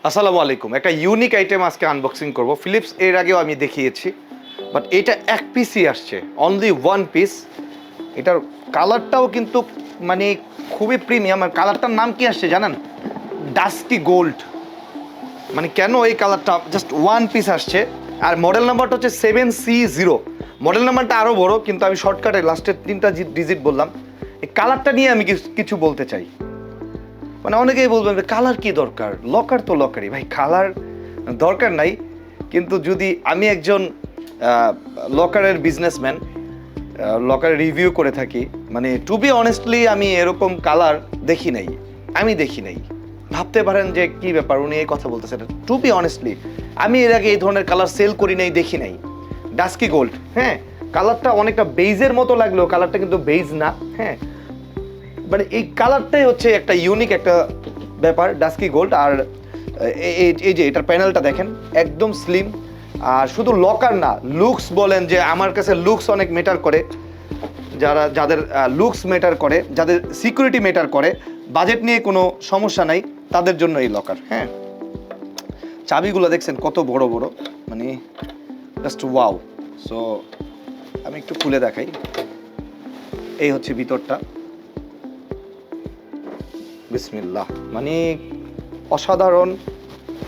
আসসালামু আলাইকুম। একটা ইউনিক আইটেম আজকে আনবক্সিং করব। ফিলিপস এর আগেও আমি দেখিয়েছি, বাট এটা এক পিসই আসছে, অনলি ওয়ান পিস। এটার কালারটাও কিন্তু মানে খুবই প্রিমিয়াম। আর কালারটার নাম কি আসছে জানেন? Dusky gold. মানে কেন এই কালারটা? জাস্ট ওয়ান পিস আসছে। আর মডেল নাম্বারটা হচ্ছে 7C0। মডেল নাম্বারটা আরও বড়, কিন্তু আমি শর্টকাটে লাস্টের 3টা ডিজিট বললাম। এই কালারটা নিয়ে আমি কিছু বলতে চাই। মানে অনেকেই বলবেন কালার কি দরকার, লকার তো লকারই ভাই, কালার দরকার নাই। কিন্তু যদি আমি একজন লকারের বিজনেসম্যান, লকার রিভিউ করে থাকি, মানে টু বি অনেস্টলি আমি এরকম কালার দেখি নাই। ভাবতে পারেন যে কি ব্যাপার উনি এই কথা বলতেছেন। টু বি অনেস্টলি আমি এর আগে এই ধরনের কালার সেল করি নাই, দেখি নাই। ডাস্কি গোল্ড, হ্যাঁ, কালারটা অনেকটা বেইজের মতো লাগলেও কালারটা কিন্তু বেইজ না। হ্যাঁ, মানে এই কালারটাই হচ্ছে একটা ইউনিক একটা ব্যাপার, ডাস্কি গোল্ড। আর এই যে এটার প্যানেলটা দেখেন, একদম স্লিম। আর শুধু লকার না, লুকস বলেন, যে আমার কাছে লুকস অনেক ম্যাটার করে। যাদের লুকস ম্যাটার করে, যাদের সিকিউরিটি ম্যাটার করে, বাজেট নিয়ে কোনো সমস্যা নাই, তাদের জন্য এই লকার। হ্যাঁ, চাবিগুলো দেখছেন কত বড় বড়, মানে জাস্ট ওয়াও। সো আমি একটু খুলে দেখাই। এই হচ্ছে ভিতরটা, বিসমিল্লাহ। মানে অসাধারণ,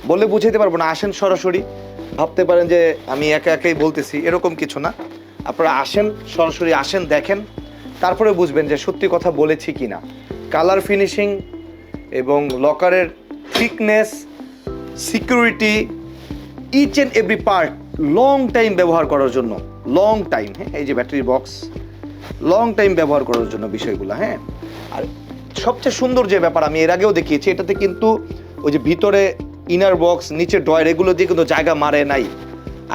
বলে বুঝাইতে পারবো না। আসেন সরাসরি। ভাবতে পারেন যে আমি একা একাই বলতেছি, এরকম কিছু না। আপনারা আসেন, সরাসরি আসেন, দেখেন, তারপরে বুঝবেন যে সত্যি কথা বলেছি কি না। কালার ফিনিশিং এবং লকারের thickness, security, each and every part long time ব্যবহার করার জন্য, লং টাইম। হ্যাঁ, এই যে ব্যাটারি বক্স, লং টাইম ব্যবহার করার জন্য বিষয়গুলো। হ্যাঁ, আর সবচেয়ে সুন্দর যে ব্যাপার, আমি এর আগেও দেখিয়েছি, এটাতে কিন্তু ওই যে ভিতরে ইনার বক্স, নিচে ড্রয়ার, এগুলো দিয়ে কিন্তু জায়গা মারে নাই।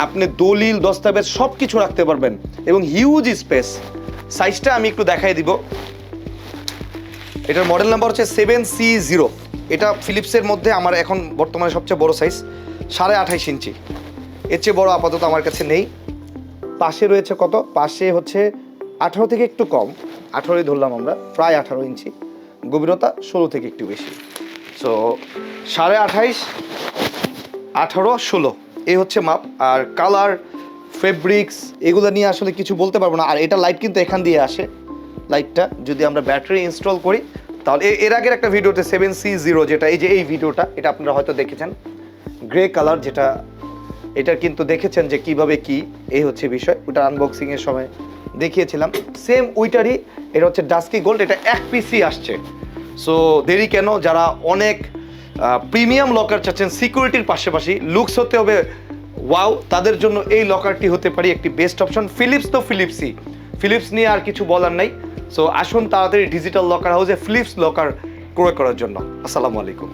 আপনি দলিল, দস্তাবেজ সব কিছু রাখতে পারবেন এবং হিউজ স্পেস। সাইজটা আমি একটু দেখাই দিব। এটার মডেল নাম্বার হচ্ছে 7C0। এটা ফিলিপসের মধ্যে আমার এখন বর্তমানে সবচেয়ে বড় সাইজ, 28.5 ইঞ্চি। এর চেয়ে বড় আপাতত আমার কাছে নেই। পাশে রয়েছে কত? পাশে হচ্ছে 18 থেকে একটু কম, 18ই ধরলাম আমরা, প্রায় 18 ইঞ্চি। গভীরতা 16 থেকে একটু বেশি। সো 28.5, 18, 16 এই হচ্ছে মাপ। আর কালার, ফেব্রিক্স এগুলো নিয়ে আসলে কিছু বলতে পারবো না। আর এটা লাইট কিন্তু এখান দিয়ে আসে। লাইটটা যদি আমরা ব্যাটারি ইনস্টল করি, তাহলে এর আগের একটা ভিডিওতে 7C0, যেটা এই যে এই ভিডিওটা, এটা আপনারা হয়তো দেখেছেন, গ্রে কালার, যেটা এটার কিন্তু দেখেছেন যে কিভাবে কি, এই হচ্ছে বিষয়। ওটা আনবক্সিংয়ের সময় দেখিয়েছিলাম। সেম ওইটারই এটা হচ্ছে ডাস্কি গোল্ড। এটা এক পিসই আসছে। সো দেরি কেন? যারা অনেক প্রিমিয়াম লকার চাচ্ছেন, সিকিউরিটির পাশাপাশি লুকস হতে হবে ওয়াও, তাদের জন্য এই লকারটি হতে পারে একটি বেস্ট অপশন। ফিলিপস তো ফিলিপসই, ফিলিপস নিয়ে আর কিছু বলার নাই। সো আসুন তাড়াতাড়ি ডিজিটাল লকার হাউসে ফিলিপস লকার ক্রয় করার জন্য। আসসালামু আলাইকুম।